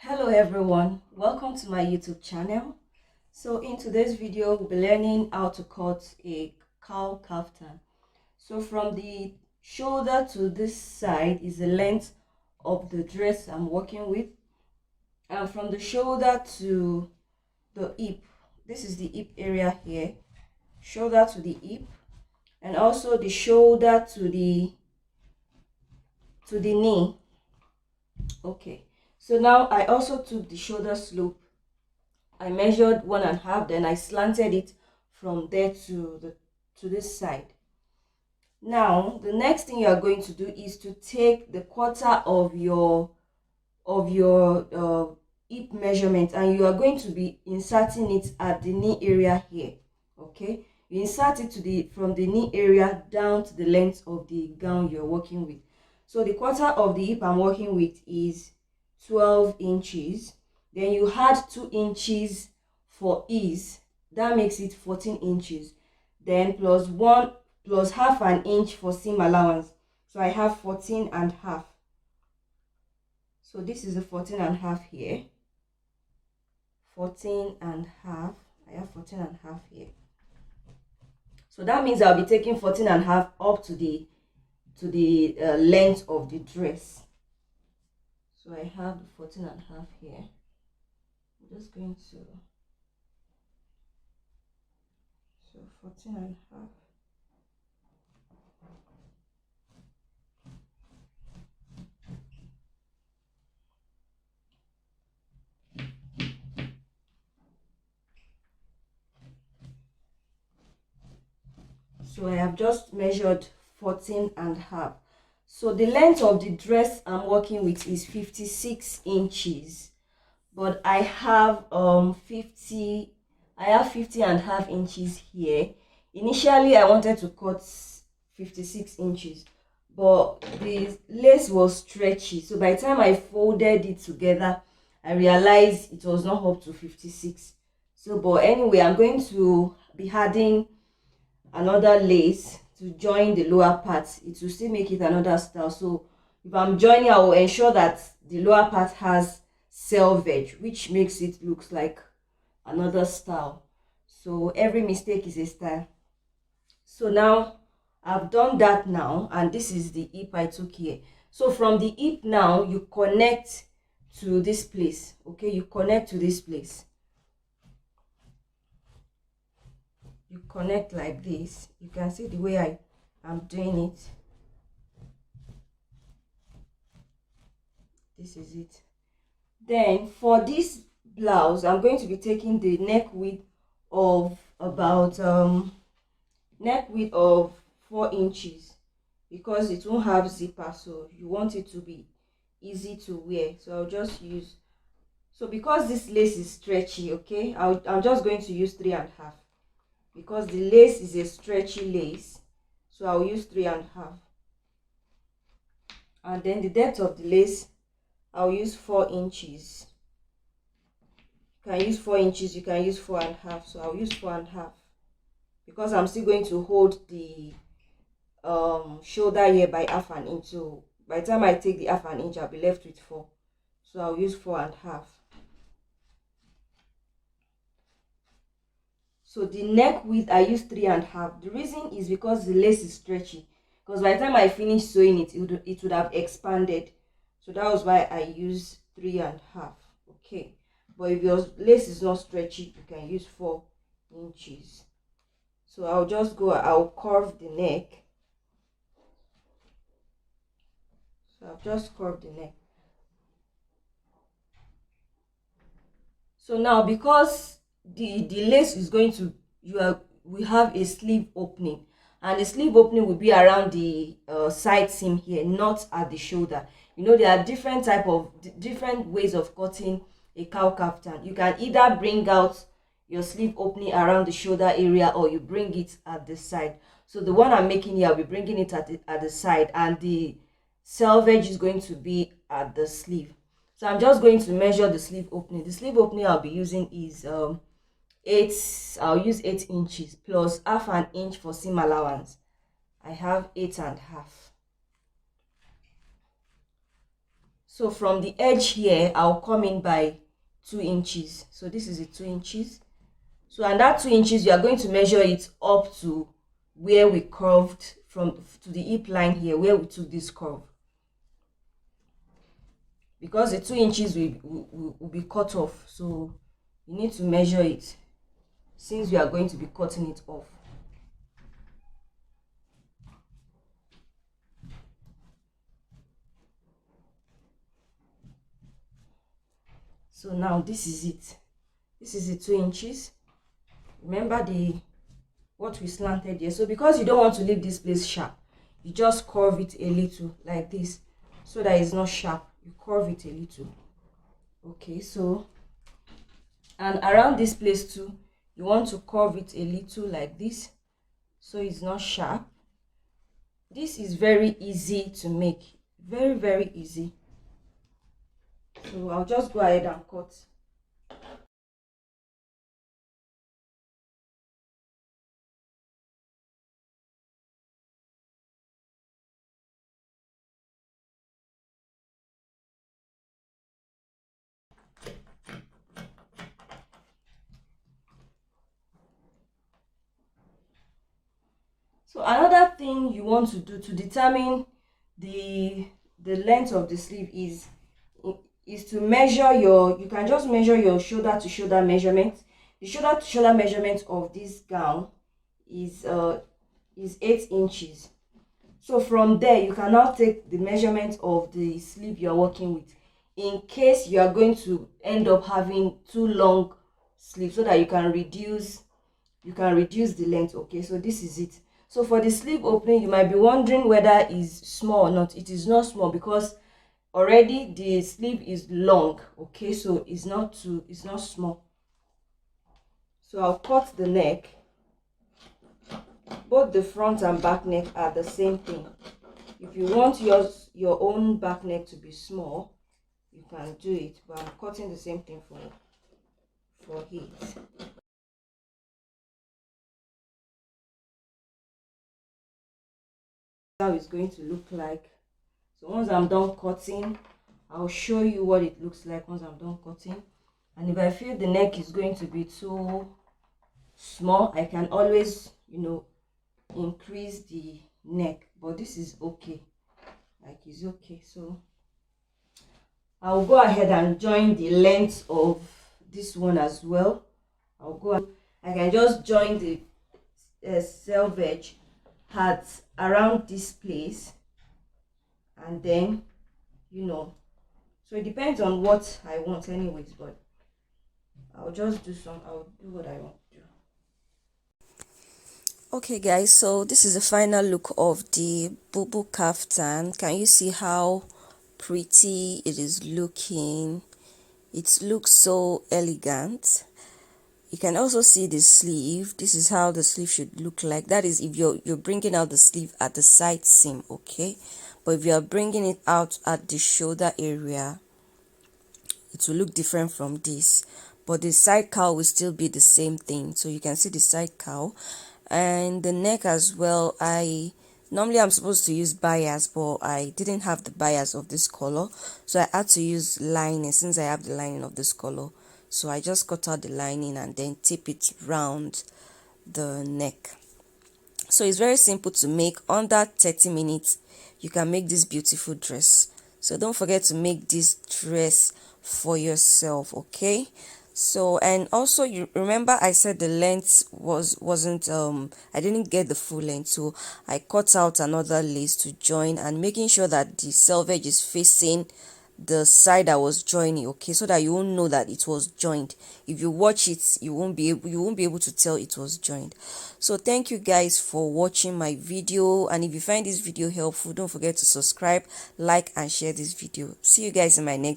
Hello everyone, welcome to my YouTube channel. So in today's video we'll be learning how to cut a cowl kaftan. So from the shoulder to this side is the length of the dress I'm working with, and from the shoulder to the hip, this is the hip area here, shoulder to the hip, and also the shoulder to the knee. Okay, so now I also took the shoulder slope. I measured 1.5, then I slanted it from there to this side. Now the next thing you are going to do is to take the quarter of your hip measurement, and you are going to be inserting it at the knee area here. Okay, you insert it from the knee area down to the length of the gown you're working with. So the quarter of the hip I'm working with is 12 inches. Then you add 2 inches for ease, that makes it 14 inches. Then plus half an inch for seam allowance, so I have 14.5. so this is the 14.5 here, 14.5. I have 14.5 here, so that means I'll be taking 14.5 up to the length of the dress. So I have the 14.5 here. I'm just going to 14.5. So I have just measured 14.5. So the length of the dress I'm working with is 56 inches, but I have 50.5 inches here. Initially I wanted to cut 56 inches, but the lace was stretchy, so by the time I folded it together I realized it was not up to 56. So but anyway, I'm going to be adding another lace to join the lower part. It will still make it another style. So if I'm joining, I will ensure that the lower part has selvage, which makes it looks like another style. So every mistake is a style. So now I've done that now, and this is the hip I took here. So from the hip now you connect to this place. Okay, you connect to this place. You connect like this. You can see the way I am doing it. This is it. Then for this blouse I'm going to be taking the neck width of about 4 inches, because it won't have zipper, so you want it to be easy to wear. So I'll just use, so because this lace is stretchy, okay, I'm just going to use 3.5, because the lace is a stretchy lace, so I'll use 3.5. And then the depth of the lace I'll use 4 inches. You can use 4 inches, you can use 4.5, so I'll use 4.5, because I'm still going to hold the shoulder here by half an inch. So by the time I take the half an inch I'll be left with 4, so I'll use 4.5. So the neck width I use 3.5. The reason is because the lace is stretchy, because by the time I finish sewing it, it would have expanded. So that was why I use 3.5. Okay, but if your lace is not stretchy, you can use 4 inches. So I'll curve the neck. So I've just curved the neck. So now, because the lace is going to, we have a sleeve opening, and the sleeve opening will be around the side seam here, not at the shoulder. You know, there are different ways of cutting a cowl kaftan. You can either bring out your sleeve opening around the shoulder area, or you bring it at the side. So the one I'm making here, I'll be bringing it at the side, and the selvage is going to be at the sleeve. So I'm just going to measure the sleeve opening. The sleeve opening I'll be using is I'll use 8 inches plus half an inch for seam allowance. I have 8.5. So from the edge here, I'll come in by 2 inches. So this is the 2 inches. So and that 2 inches, you are going to measure it up to where we curved from, to the hip line here, where we took this curve. Because the 2 inches will be cut off, so you need to measure it since we are going to be cutting it off. So now this is it. This is the 2 inches. Remember what we slanted here. So because you don't want to leave this place sharp, you just curve it a little like this, so that it's not sharp. You curve it a little. Okay, so and around this place too, you want to curve it a little like this, so it's not sharp. This is very easy to make, very, very easy. So I'll just go ahead and cut. So another thing you want to do to determine the length of the sleeve is to measure you can just measure your shoulder to shoulder measurement. The shoulder to shoulder measurement of this gown is 8 inches. So from there, you can now take the measurement of the sleeve you're working with, in case you are going to end up having too long sleeve, so that you can reduce the length. Okay, so this is it. So for the sleeve opening, you might be wondering whether it's small or not. It is not small because already the sleeve is long. Okay, so it's not small. So I'll cut the neck. Both the front and back neck are the same thing. If you want your own back neck to be small, you can do it, but I'm cutting the same thing for it. How it's going to look like. So once I'm done cutting, I'll show you what it looks like once I'm done cutting. And if I feel the neck is going to be too small, I can always, increase the neck, but this is okay, like it's okay. So I'll go ahead and join the length of this one as well. I can just join the selvage at around this place, and then so it depends on what I want anyways, but I'll do what I want to do. Okay guys, so this is the final look of the bubu kaftan. Can you see how pretty it is looking? It looks so elegant. You can also see the sleeve. This is how the sleeve should look like. That is if you're bringing out the sleeve at the side seam, okay? But if you are bringing it out at the shoulder area, it will look different from this. But the side cowl will still be the same thing. So you can see the side cowl. And the neck as well, normally I'm supposed to use bias, but I didn't have the bias of this color, so I had to use lining since I have the lining of this color. So I just cut out the lining and then tip it round the neck. So it's very simple to make. Under 30 minutes you can make this beautiful dress. So don't forget to make this dress for yourself, okay? So, and also you remember I said the length wasn't I didn't get the full length, so I cut out another lace to join, and making sure that the selvage is facing the side I was joining, okay, so that you won't know that it was joined. If you watch it, you won't be able to tell it was joined. So thank you guys for watching my video, and if you find this video helpful, don't forget to subscribe, like and share this video. See you guys in my next